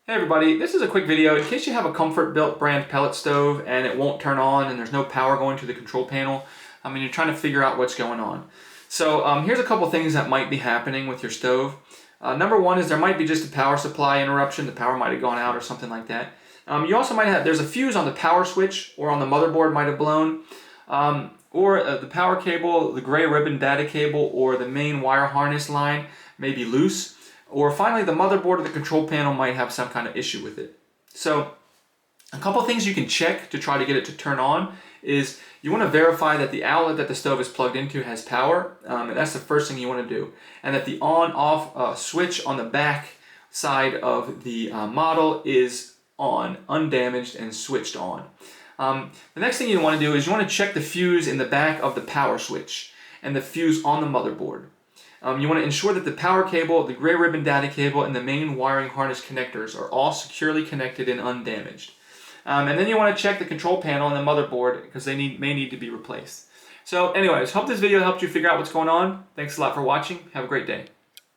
Hey everybody, this is a quick video in case you have a ComfortBilt brand pellet stove and it won't turn on and there's no power going to the control panel. You're trying to figure out what's going on. So here's a couple things that might be happening with your stove. Number one is there might be just a power supply interruption. The power might have gone out or something like that. You also might have, there's a fuse on the power switch or on the motherboard might have blown. Or the power cable, the gray ribbon data cable, or the main wire harness line may be loose. Or finally, the motherboard or the control panel might have some kind of issue with it. So a couple things you can check to try to get it to turn on is you want to verify that the outlet that the stove is plugged into has power, and that's the first thing you want to do. And that the on-off switch on the back side of the model is on, undamaged and switched on. The next thing you want to do is you want to check the fuse in the back of the power switch and the fuse on the motherboard. You want to ensure that the power cable, the gray ribbon data cable, and the main wiring harness connectors are all securely connected and undamaged. And then you want to check the control panel and the motherboard because they may need to be replaced. So anyways, hope this video helped you figure out what's going on. Thanks a lot for watching. Have a great day.